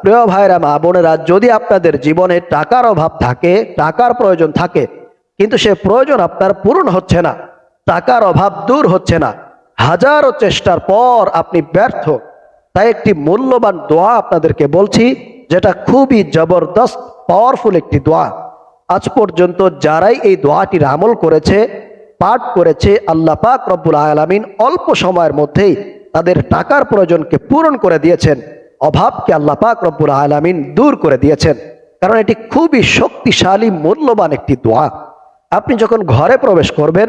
প্রিয় ভাইরা মা বোনেরা, যদি আপনাদের জীবনে টাকার অভাব থাকে, টাকার প্রয়োজন থাকে, কিন্তু সে প্রয়োজন আপনার পূরণ হচ্ছে না, টাকার অভাব দূর হচ্ছে না, হাজারো চেষ্টার পর আপনি ব্যর্থ, তাই একটি মূল্যবান দোয়া আপনাদেরকে বলছি, যেটা খুবই জবরদস্ত পাওয়ারফুল একটি দোয়া। আজ পর্যন্ত যারাই এই দোয়াটির আমল করেছে, পাঠ করেছে, আল্লাহ পাক রব্বুল আলামিন অল্প সময়ের মধ্যেই তাদের টাকার প্রয়োজনকে পূরণ করে দিয়েছেন, অভাবকে আল্লাহ পাক রব্বুল আলামিন দূর করে দিয়েছেন। কারণ এটি খুবই শক্তিশালী মূল্যবান একটি দোয়া। আপনি যখন ঘরে প্রবেশ করবেন,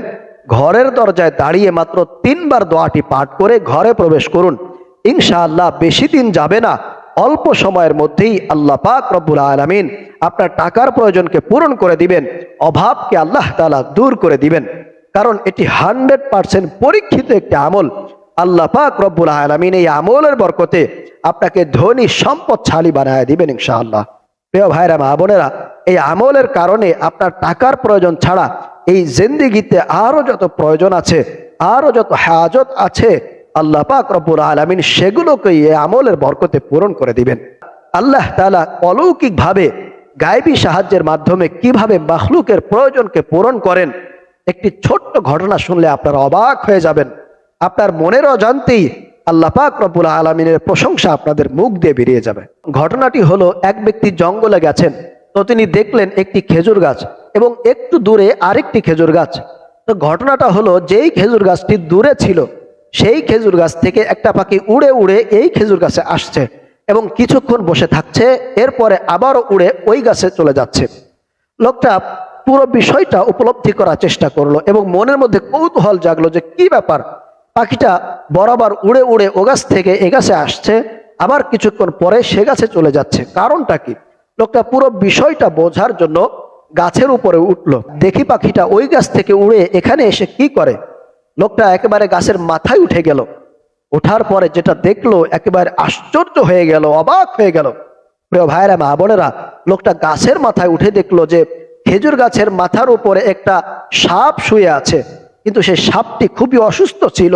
ঘরের দরজায় দাঁড়িয়ে মাত্র 3 বার দোয়াটি পাঠ করে ঘরে প্রবেশ করুন। ইনশাআল্লাহ বেশি দিন যাবে না, অল্প সময়ের মধ্যেই আল্লাহ পাক রব্বুল আলামিন আপনার টাকার প্রয়োজনকে পূরণ করে দিবেন, অভাবকে আল্লাহ তাআলা দূর করে দিবেন। কারণ এটি 100% পরীক্ষিত একটি আমল। আল্লাহ পাক রব্বুল আলামিন এই আমলের বরকতে আপনাকে ধনী সম্পদশালী বানায় দিবেন ইনশাআল্লাহ। প্রিয় ভাইরা মা বোনেরা, এই আমলের কারণে আপনার টাকার প্রয়োজন ছাড়া এই জিন্দেগিতে আরো যত প্রয়োজন আছে, আরো যত হাজত আছে, আল্লাহ পাক রব্বুল আলামিন সেগুলোকে এই আমলের বরকতে পূরণ করে দিবেন। আল্লাহ তাআলা অলৌকিকভাবে গায়বী সাহায্যের মাধ্যমে কিভাবে মাখলুকের প্রয়োজনকে পূরণ করেন, একটি ছোট্ট ঘটনা শুনলে আপনারা অবাক হয়ে যাবেন। আপনার মনের অজান্তেই আল্লাহ পাক রব্বুল আলামিনের প্রশংসা আপনাদের মুখ দিয়ে বেরিয়ে যাবে। ঘটনাটি হলো, এক ব্যক্তি জঙ্গলে গেছেন, তো তিনি দেখলেন একটি খেজুর গাছ এবং একটু দূরে আরেকটি খেজুর গাছ। তো ঘটনাটা হলো, যেই খেজুর গাছটি দূরে ছিল, সেই খেজুর গাছ থেকে একটা পাখি উড়ে উড়ে এই খেজুর গাছে আসছে এবং কিছুক্ষণ বসে থাকছে, এরপরে আবারও উড়ে ওই গাছে চলে যাচ্ছে। লোকটা পুরো বিষয়টা উপলব্ধি করার চেষ্টা করলো এবং মনের মধ্যে কৌতূহল জাগলো যে কি ব্যাপার, পাখিটা বরাবর উড়ে উড়ে ও গাছ থেকে এ গাছে আসছে, আবার কিছুক্ষণ পরে সে গাছে চলে যাচ্ছে, কারণটা কি? লোকটা পুরো বিষয়টা বোঝার জন্য গাছের উপরে উঠলো। দেখি পাখিটা ওই গাছ থেকে উড়ে এখানে এসে কি করে। লোকটা একেবারে গাছের মাথায় উঠে গেল। ওঠার পরে যেটা দেখলো, একেবারে আশ্চর্য হয়ে গেল, অবাক হয়ে গেল। প্রিয় ভাইরা মা বোনেরা, লোকটা গাছের মাথায় উঠে দেখলো যে খেজুর গাছের মাথার উপরে একটা সাপ শুয়ে আছে, কিন্তু সেই সাপটি খুবই অসুস্থ ছিল,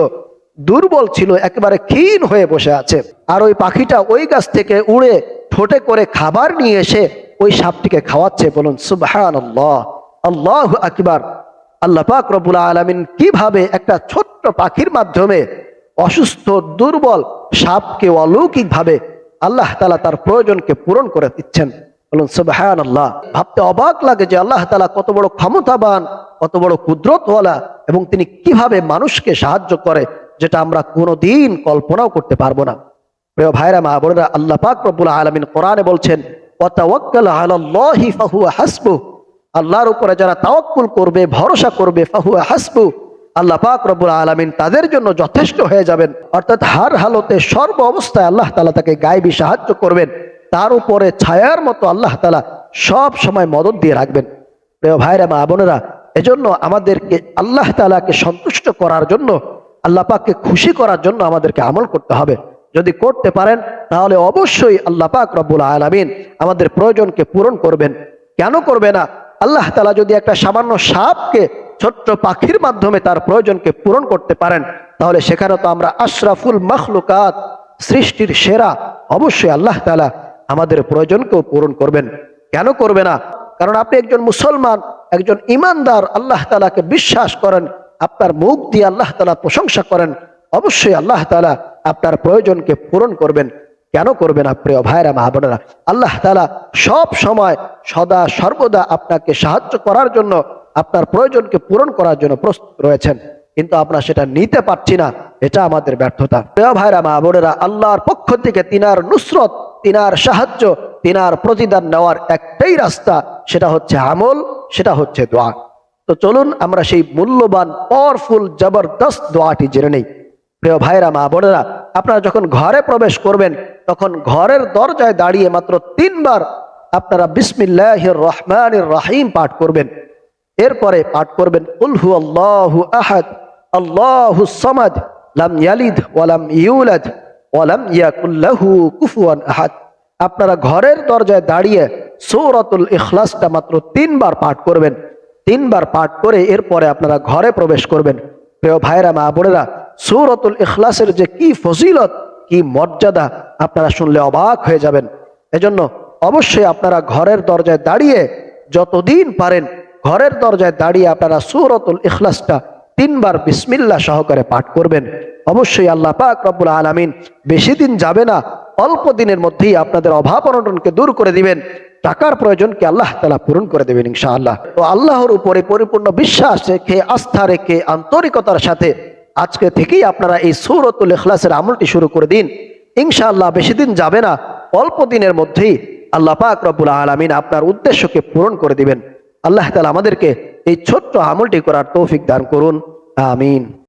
দুর্বল ছিল, একেবারে ক্ষীণ হয়ে বসে আছে। আর ওই পাখিটা ওই গাছ থেকে উড়ে ঠোঁটে করে খাবার নিয়ে এসে ওই সাপটিকে খাওয়াচ্ছে। বলুন সুবহানাল্লাহ, আল্লাহু আকবার। আল্লাহ পাক রব্বুল আলামিন কিভাবে একটা ছোট্ট পাখির মাধ্যমে অসুস্থ দুর্বল সাপকে অলৌকিকভাবে আল্লাহ তাআলা তার প্রয়োজনকে পূরণ করে দিচ্ছেন। বলুন সুবহানাল্লাহ। ভাবতে অবাক লাগে যে আল্লাহ তাআলা কত বড় ক্ষমতাবান, কত বড় কুদরতওয়ালা, এবং তিনি কিভাবে মানুষকে সাহায্য করে, যেটা আমরা কোনোদিন কল্পনাও করতে পারবো না। প্রিয় ভাইরা মা বোনেরা, আল্লাহ পাক রব্বুল আলামিন কোরআনে বলছেন, ওয়া তাওয়াক্কাল আলাল্লাহি ফাহুয়া হাসবুহ। আল্লাহর উপরে যারা তাওয়াক্কুল করবে, ভরসা করবে, ফাহুয়া হাসবুহ, আল্লাহ পাক রব্বুল আলামিন তাদের জন্য যথেষ্ট হয়ে যাবেন। অর্থাৎ হার হালতে, সর্ব অবস্থায় আল্লাহ তাআলা তাকে গায়বী সাহায্য করবেন, তার উপরে ছায়ার মতো আল্লাহ তাআলা সব সময় মদদ দিয়ে রাখবেন। প্রিয় ভাইরা মা বোনেরা, এজন্য আমাদেরকে আল্লাহ তাআলাকে সন্তুষ্ট করার জন্য, আল্লাহ পাককে খুশি করার জন্য আমাদেরকে আমল করতে হবে। যদি করতে পারেন তাহলে অবশ্যই আল্লাহ পাক রব্বুল আলামিন আমাদের প্রয়োজনকে পূরণ করবেন। কেন করবে না? আল্লাহ তাআলা যদি একটা সামান্য সাপকে ছোট্ট পাখির মাধ্যমে তার প্রয়োজনকে পূরণ করতে পারেন, তাহলে সেখানে তো আমরা আশরাফুল মাখলুকাত, সৃষ্টির সেরা, অবশ্যই আল্লাহ তাআলা আমাদের প্রয়োজনকেও পূরণ করবেন। কেন করবে না? কারণ আপনি একজন মুসলমান, একজন ইমানদার, আল্লাহ তাআলাকে বিশ্বাস করেন, আপনার মুখ দিয়ে আল্লাহ তাআলা প্রশংসা করেন, অবশ্যই আল্লাহ তাআলা আপনার প্রয়োজনকে পূরণ করবেন। কেন করবে না? প্রিয় ভাইরা মা বোনেরা, আল্লাহ তাআলা সব সময় সদা সর্বদা আপনাকে সাহায্য করার জন্য, আপনার প্রয়োজনকে পূরণ করার জন্য প্রস্তুত রয়েছেন, কিন্তু আমরা সেটা নিতে পারছি না, এটা আমাদের ব্যর্থতা। প্রিয় ভাইরা মা বোনেরা, আল্লাহর পক্ষ থেকে তিনার নুসরত, তিনার সাহায্য, তিনার প্রতিদান নেওয়ার একটাই রাস্তা, সেটা হচ্ছে আমল, সেটা হচ্ছে দোয়া। তো চলুন আমরা সেই মূল্যবান পাওয়ারফুল জবরদস্ত দোয়াটি জেনে নেই। প্রিয় ভাইরা মা বোনেরা, আপনারা যখন ঘরে প্রবেশ করবেন, তখন ঘরের দরজায় দাঁড়িয়ে মাত্র 3 বার আপনারা বিসমিল্লাহির রহমানির রহিম পাঠ করবেন। এরপরে পাঠ করবেন কুল হুয়াল্লাহু আহাদ আল্লাহুস সামাদ লাম ইয়ালিদ ওয়া লাম ইউলাদ ওয়া লাম ইয়াকুল লাহু কুফুয়ান আহাদ। আপনারা ঘরের দরজায় দাঁড়িয়ে সূরাতুল ইখলাসটা মাত্র 3 বার পাঠ করবেন। 3 বার পাঠ করে এরপরে আপনারা ঘরে প্রবেশ করবেন। প্রিয় ভাইরা মা বোনেরা, সূরাতুল ইখলাসের যে কি ফজিলত, কি মর্যাদা, আপনারা শুনলে অবাক হয়ে যাবেন। এজন্য অবশ্যই আপনারা ঘরের দরজায় দাঁড়িয়ে যতদিন পারেন ঘরের দরজায় দাঁড়িয়ে আপনারা সূরাতুল ইখলাসটা 3 বার বিসমিল্লাহ সহকারে পাঠ করবেন। অবশ্যই আল্লাহ পাক রব্বুল আলামিন বেশি দিন যাবে না, অল্প দিনের মধ্যেই আপনাদের অভাব অনটনকে দূর করে দিবেন, টাকার প্রয়োজনকে আল্লাহ তাআলা পূরণ করে দেবেন ইনশাআল্লাহ। তো আল্লাহর উপরে পরিপূর্ণ বিশ্বাস রেখে, আস্থা রেখে, আন্তরিকতার সাথে আজকে থেকেই আপনারা এই সূরাতুল ইখলাসের আমলটি শুরু করে দিন। ইনশাআল্লাহ বেশি দিন যাবে না, অল্প দিনের মধ্যেই আল্লাহ পাক রব্বুল আলামিন আপনার উদ্দেশ্যকে পূরণ করে দিবেন। আল্লাহ তাআলা আমাদেরকে এই ছোট্ট আমলটি করার তৌফিক দান করুন, আমিন।